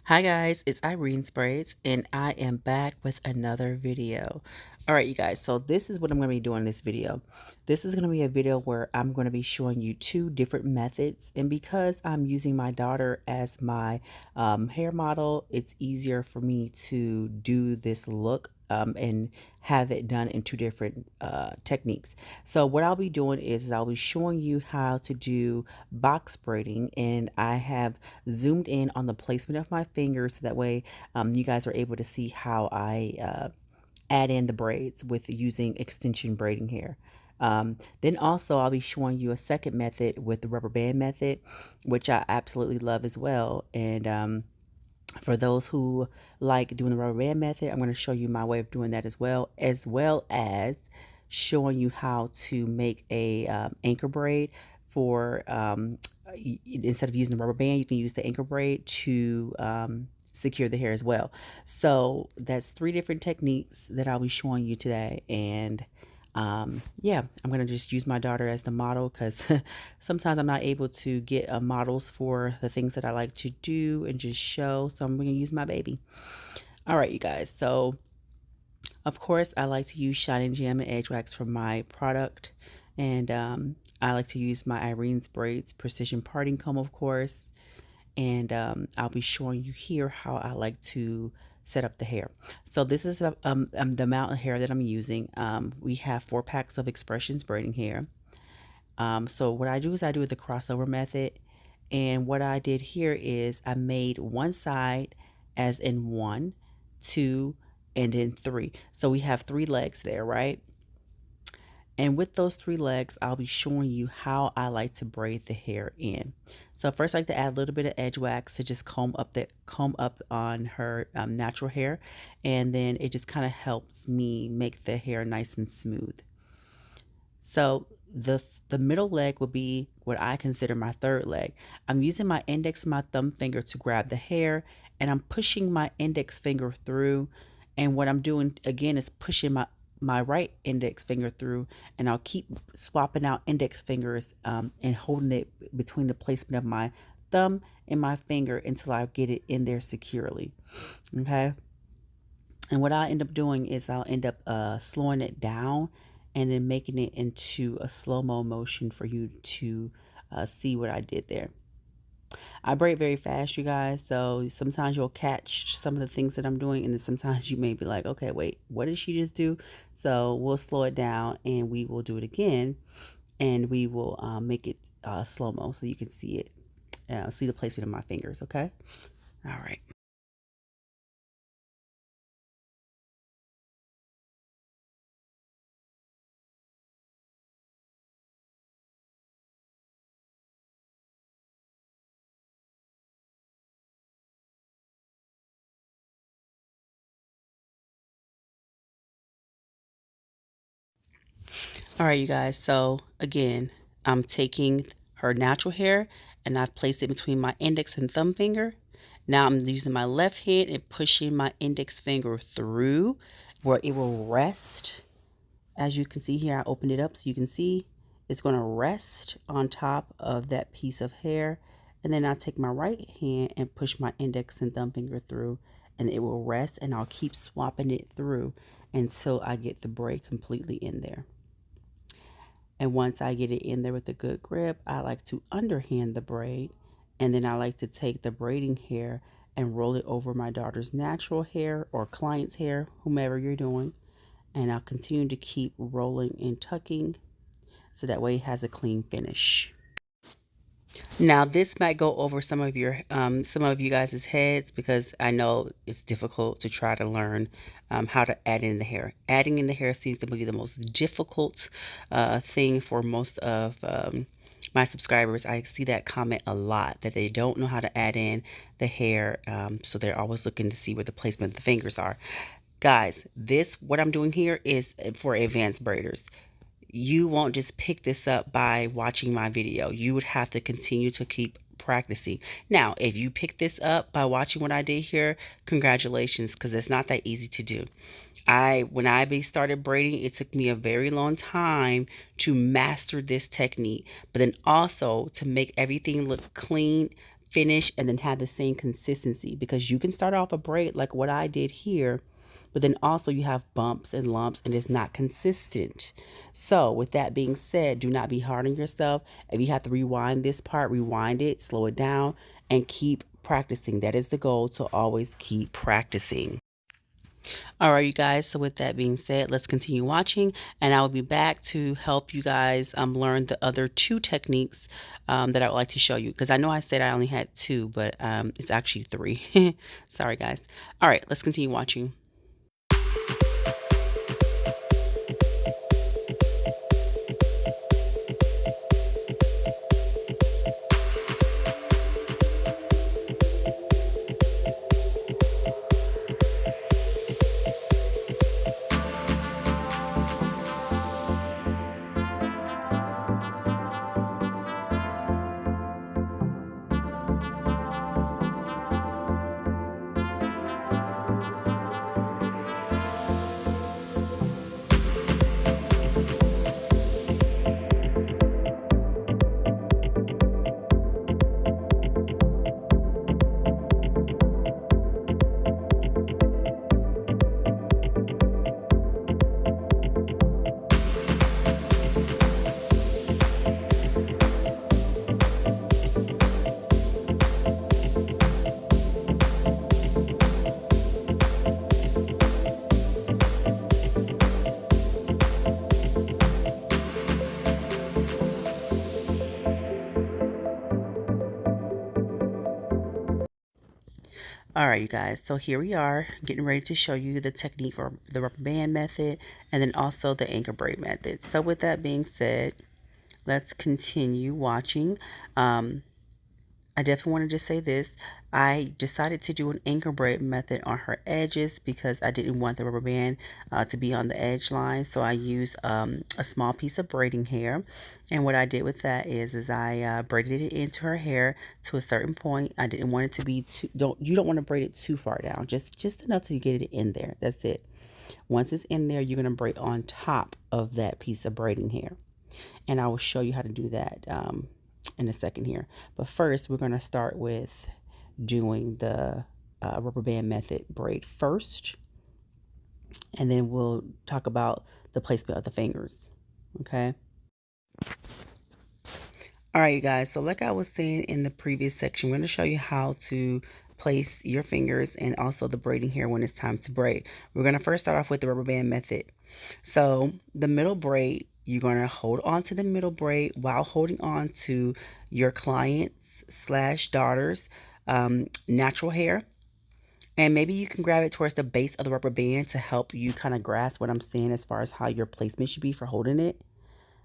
Hi guys, it's Irene's Braids and I am back with another video. All right, you guys, so this is what I'm going to be doing in this video. This is going to be a video where I'm going to be showing you two different methods, and because I'm using my daughter as my hair model, it's easier for me to do this look and have it done in two different techniques. So what I'll be doing is I'll be showing you how to do box braiding, and I have zoomed in on the placement of my fingers so that way you guys are able to see how I add in the braids with using extension braiding hair. Then also I'll be showing you a second method with the rubber band method, which I absolutely love as well. And for those who like doing the rubber band method, I'm going to show you my way of doing that as well as showing you how to make a anchor braid for instead of using the rubber band, you can use the anchor braid to secure the hair as well. So that's three different techniques that I'll be showing you today. And yeah, I'm going to just use my daughter as the model because sometimes I'm not able to get models for the things that I like to do and just show. So I'm going to use my baby. All right, you guys. So of course, I like to use Shine and Jam and Edge Wax for my product. And I like to use my Irene's Braids Precision Parting Comb, of course. And I'll be showing you here how I like to set up the hair. So this is the amount of hair that I'm using. We have 4 packs of Expressions braiding hair. So what I do is I do it the crossover method. And what I did here is I made one side as in 1, 2, and then 3. So we have 3 legs there, right? And with those 3 legs, I'll be showing you how I like to braid the hair in. So first I like to add a little bit of edge wax to just comb up on her natural hair. And then it just kind of helps me make the hair nice and smooth. So the middle leg will be what I consider my third leg. I'm using my index and my thumb finger to grab the hair, and I'm pushing my index finger through. And what I'm doing again is pushing my right index finger through, and I'll keep swapping out index fingers and holding it between the placement of my thumb and my finger until I get it in there securely. Okay. And what I end up doing is I'll end up slowing it down and then making it into a slow-mo motion for you to see what I did there. I braid very fast, you guys, so sometimes you'll catch some of the things that I'm doing, and then sometimes you may be like, okay, wait, what did she just do? So we'll slow it down and we will do it again, and we will make it slow-mo so you can see it, see the placement of my fingers, okay? All right. All right, you guys. So again, I'm taking her natural hair and I've placed it between my index and thumb finger. Now I'm using my left hand and pushing my index finger through where it will rest. As you can see here, I opened it up so you can see it's going to rest on top of that piece of hair. And then I'll take my right hand and push my index and thumb finger through, and it will rest, and I'll keep swapping it through until I get the braid completely in there. And once I get it in there with a good grip, I like to underhand the braid. And then I like to take the braiding hair and roll it over my daughter's natural hair or client's hair, whomever you're doing. And I'll continue to keep rolling and tucking so that way it has a clean finish. Now this might go over some of you guys' heads because I know it's difficult to try to learn how to add in the hair. Adding in the hair seems to be the most difficult thing for most of my subscribers. I see that comment a lot that they don't know how to add in the hair, so they're always looking to see where the placement of the fingers are. Guys, what I'm doing here is for advanced braiders. You won't just pick this up by watching my video. You would have to continue to keep practicing. Now, if you pick this up by watching what I did here, congratulations, because it's not that easy to do. When I started braiding, it took me a very long time to master this technique, but then also to make everything look clean finish and then have the same consistency, because you can start off a braid like what I did here, but then also you have bumps and lumps and it's not consistent. So with that being said, do not be hard on yourself. If you have to rewind this part, rewind it, slow it down, and keep practicing. That is the goal, to always keep practicing. All right, you guys. So with that being said, let's continue watching, and I will be back to help you guys learn the other two techniques that I would like to show you. Because I know I said I only had two, but it's actually three. Sorry, guys. All right, let's continue watching. All right, you guys, so here we are getting ready to show you the technique for the rubber band method and then also the anchor braid method. So with that being said, let's continue watching. I definitely want to just say this. I decided to do an anchor braid method on her edges because I didn't want the rubber band to be on the edge line. So I used a small piece of braiding hair. And what I did with that is I braided it into her hair to a certain point. I didn't want it to be too, you don't want to braid it too far down. Just enough to get it in there. That's it. Once it's in there, you're going to braid on top of that piece of braiding hair. And I will show you how to do that in a second here. But first, we're going to start with doing the rubber band method braid first. And then we'll talk about the placement of the fingers. Okay. All right, you guys. So like I was saying in the previous section, we're going to show you how to place your fingers and also the braiding hair when it's time to braid. We're going to first start off with the rubber band method. So the middle braid, you're going to hold on to the middle braid while holding on to your client's slash daughter's natural hair. And maybe you can grab it towards the base of the rubber band to help you kind of grasp what I'm saying as far as how your placement should be for holding it.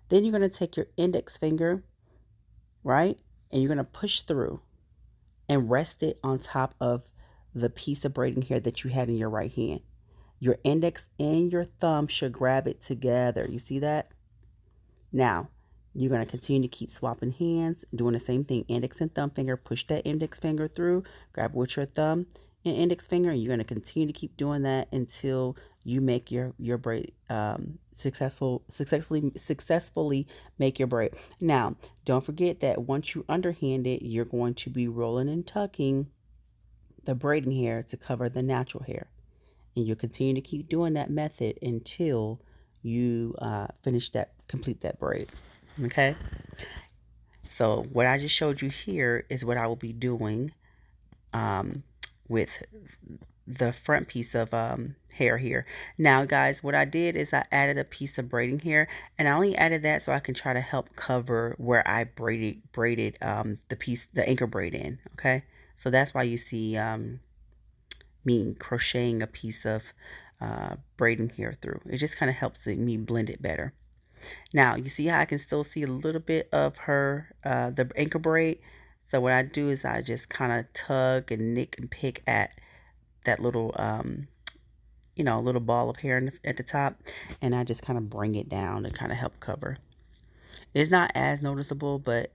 Then you're going to take your index finger, right? And you're going to push through and rest it on top of the piece of braiding hair that you had in your right hand. Your index and your thumb should grab it together. You see that? Now, you're going to continue to keep swapping hands, doing the same thing. Index and thumb finger, push that index finger through, grab with your thumb and index finger, and you're going to continue to keep doing that until you make your braid successfully make your braid. Now, don't forget that once you underhand it, you're going to be rolling and tucking the braiding hair to cover the natural hair. And you'll continue to keep doing that method until you complete that braid. Okay. So what I just showed you here is what I will be doing with the front piece of hair here. Now, guys, what I did is I added a piece of braiding hair, and I only added that so I can try to help cover where I braided the anchor braid in. Okay. So that's why you see me crocheting a piece of braiding hair through. It just kind of helps me blend it better. Now, you see how I can still see a little bit of her, the anchor braid. So what I do is I just kind of tug and nick and pick at that little, little ball of hair at the top. And I just kind of bring it down to kind of help cover. It's not as noticeable, but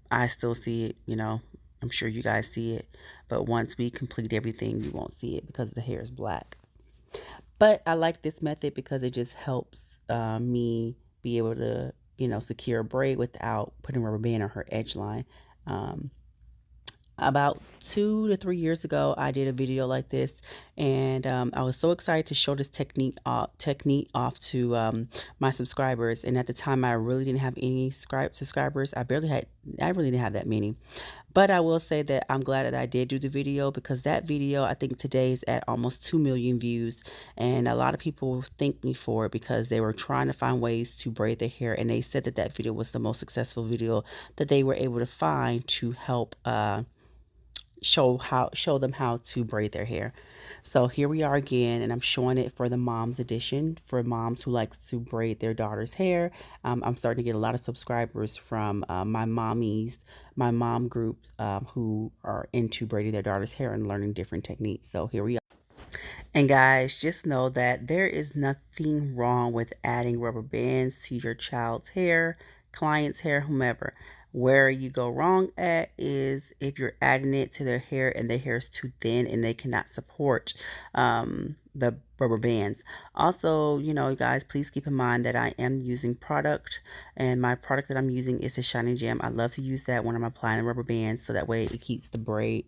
I still see it, I'm sure you guys see it. But once we complete everything, you won't see it because the hair is black. But I like this method because it just helps me be able to, secure a braid without putting rubber band on her edge line. About 2 to 3 years ago, I did a video like this, and I was so excited to show this technique off to my subscribers. And at the time, I really didn't have any subscribers. I really didn't have that many. But I will say that I'm glad that I did do the video, because that video, I think today is at almost 2 million views. And a lot of people thank me for it because they were trying to find ways to braid their hair. And they said that that video was the most successful video that they were able to find to help show them how to braid their hair. So here we are again, and I'm showing it for the moms edition, for moms who likes to braid their daughter's hair. I'm starting to get a lot of subscribers from my mom group, who are into braiding their daughter's hair and learning different techniques. So here we are. And guys, just know that there is nothing wrong with adding rubber bands to your child's hair, client's hair, whomever. Where you go wrong at is if you're adding it to their hair and their hair is too thin and they cannot support the rubber bands. Also, you know, guys, please keep in mind that I am using product, and my product that I'm using is a Shiny Jam. I love to use that when I'm applying the rubber bands, so that way it keeps the braid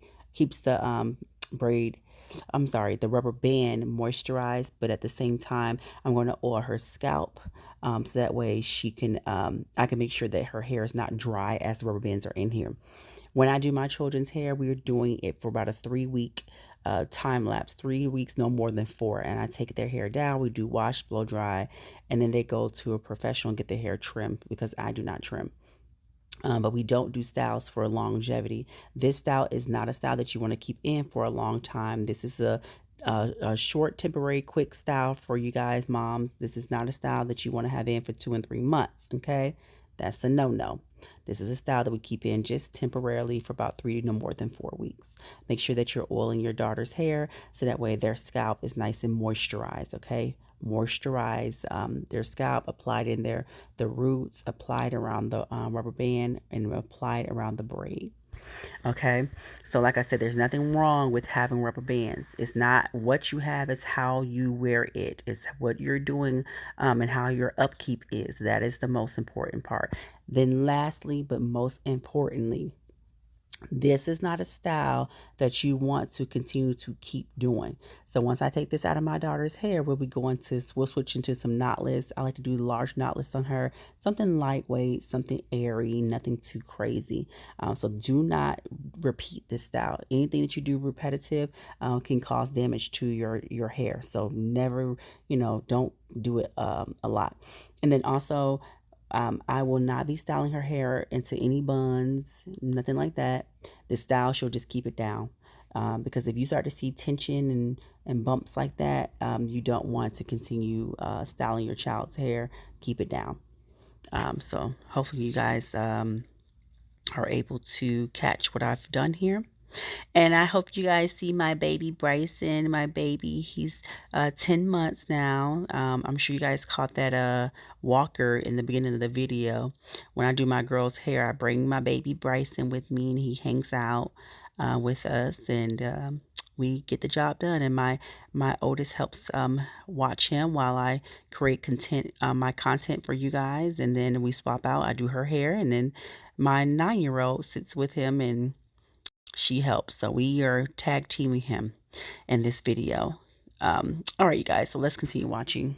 the rubber band moisturized, but at the same time, I'm going to oil her scalp, so that way she can, I can make sure that her hair is not dry as the rubber bands are in here. When I do my children's hair, we're doing it for about a 3 week time lapse, 3 weeks, no more than 4. And I take their hair down, we do wash, blow dry, and then they go to a professional and get their hair trimmed, because I do not trim. But we don't do styles for longevity. This style is not a style that you want to keep in for a long time. This is a short, temporary, quick style for you guys, moms. This is not a style that you want to have in for 2 and 3 months, okay? That's a no-no. This is a style that we keep in just temporarily for about 3 to no more than 4 weeks. Make sure that you're oiling your daughter's hair so that way their scalp is nice and moisturized, okay? Moisturize their scalp, applied in the roots, applied around the rubber band, and applied around the braid. Okay, so like I said, there's nothing wrong with having rubber bands. It's not what you have, it's how you wear it. It's what you're doing, and how your upkeep is. That is the most important part. Then lastly, but most importantly, this is not a style that you want to continue to keep doing. So once I take this out of my daughter's hair, we'll switch into some knotless. I like to do large knotless on her, something lightweight, something airy, nothing too crazy. So do not repeat this style. Anything that you do repetitive can cause damage to your hair. So never, don't do it a lot. And then also, I will not be styling her hair into any buns, nothing like that. This style, she'll just keep it down. Because if you start to see tension and bumps like that, you don't want to continue styling your child's hair. Keep it down. So hopefully you guys are able to catch what I've done here. And I hope you guys see my baby Bryson, my baby. He's 10 months now. I'm sure you guys caught that walker in the beginning of the video. When I do my girl's hair, I bring my baby Bryson with me, and he hangs out with us, and we get the job done. And my oldest helps watch him while I create my content for you guys. And then we swap out. I do her hair, and then my 9-year-old sits with him and she helps. So we are tag teaming him in this video. All right, you guys, so let's continue watching.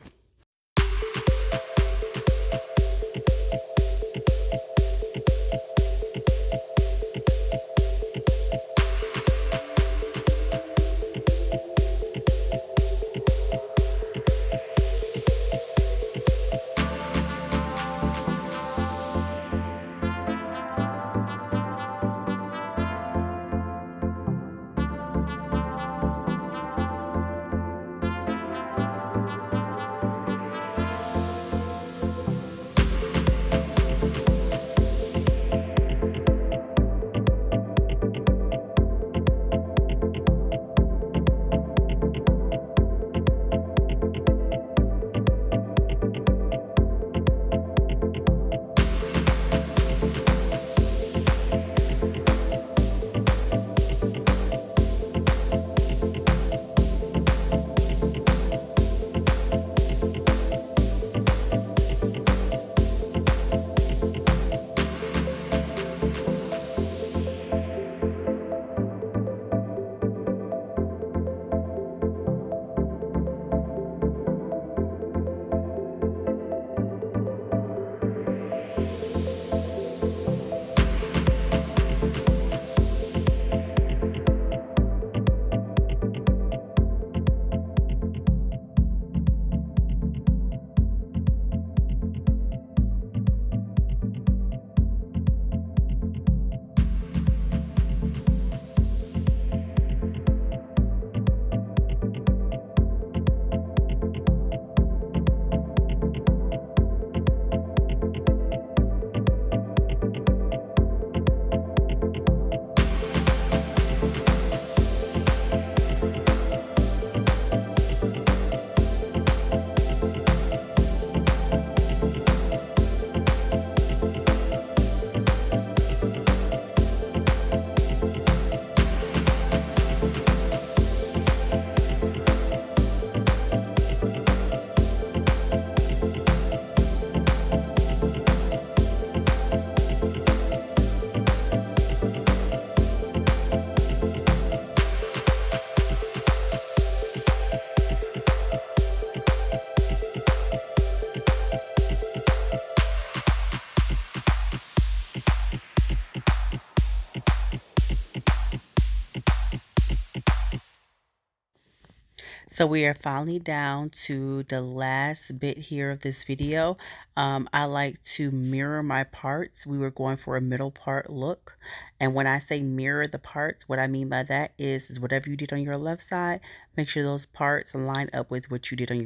So we are finally down to the last bit here of this video. I like to mirror my parts. We were going for a middle part look. And when I say mirror the parts, what I mean by that is whatever you did on your left side, make sure those parts line up with what you did on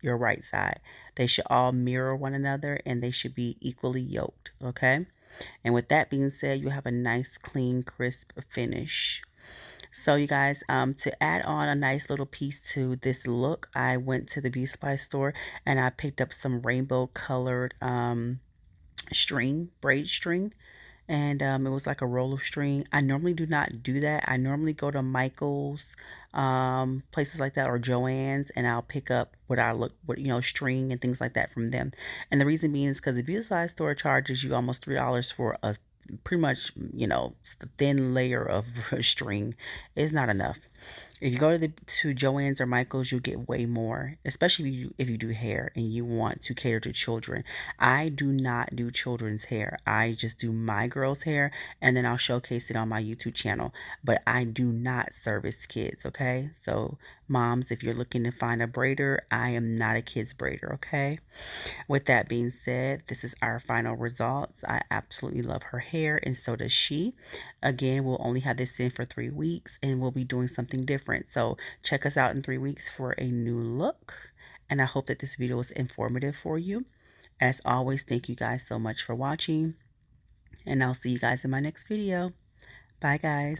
your right side. They should all mirror one another and they should be equally yoked, okay? And with that being said, you have a nice, clean, crisp finish. So you guys, to add on a nice little piece to this look, I went to the Beauty Supply store and I picked up some rainbow colored string, braid string. And it was like a roll of string. I normally do not do that. I normally go to Michael's, places like that, or Joann's, and I'll pick up string and things like that from them. And the reason being is because the Beauty Supply store charges you almost $3 for a pretty much, thin layer of string. Is not enough. If you go to Joann's or Michael's, you get way more, especially if you do hair and you want to cater to children. I do not do children's hair. I just do my girls' hair, and then I'll showcase it on my YouTube channel. But I do not service kids, okay? So moms, if you're looking to find a braider, I am not a kid's braider, okay? With that being said, this is our final results. I absolutely love her hair, and so does she. Again, we'll only have this in for 3 weeks, and we'll be doing something different. So check us out in 3 weeks for a new look. And I hope that this video was informative for you. As always, thank you guys so much for watching, and I'll see you guys in my next video. Bye, guys.